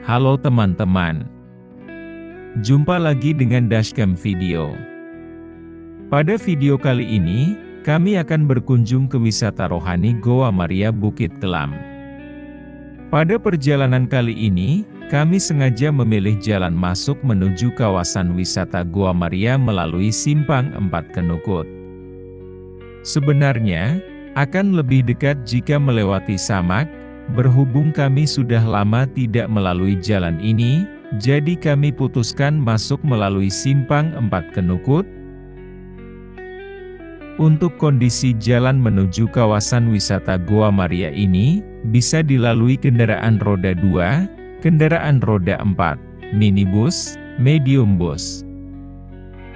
Halo teman-teman. Jumpa lagi dengan Dashcam Video. Pada video kali ini, kami akan berkunjung ke Wisata Rohani Goa Maria Bukit Kelam. Pada perjalanan kali ini, kami sengaja memilih jalan masuk menuju kawasan wisata Goa Maria melalui Simpang 4 Kenukut. Sebenarnya, akan lebih dekat jika melewati Samak, berhubung kami sudah lama tidak melalui jalan ini, jadi kami putuskan masuk melalui Simpang 4 Kenukut. Untuk kondisi jalan menuju kawasan wisata Goa Maria ini, bisa dilalui kendaraan roda 2, kendaraan roda 4, minibus, medium bus.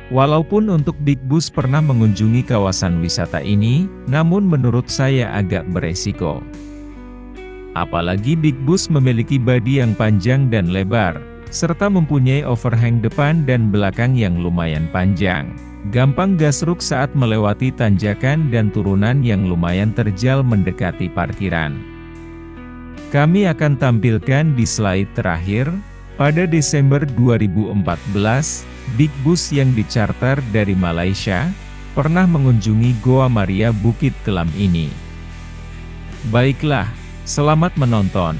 Walaupun untuk big bus pernah mengunjungi kawasan wisata ini, namun menurut saya agak beresiko. Apalagi big bus memiliki bodi yang panjang dan lebar, serta mempunyai overhang depan dan belakang yang lumayan panjang. Gampang gasruk saat melewati tanjakan dan turunan yang lumayan terjal mendekati parkiran. Kami akan tampilkan di slide terakhir, pada Desember 2014, big bus yang dicarter dari Malaysia, pernah mengunjungi Goa Maria Bukit Kelam ini. Baiklah, selamat menonton.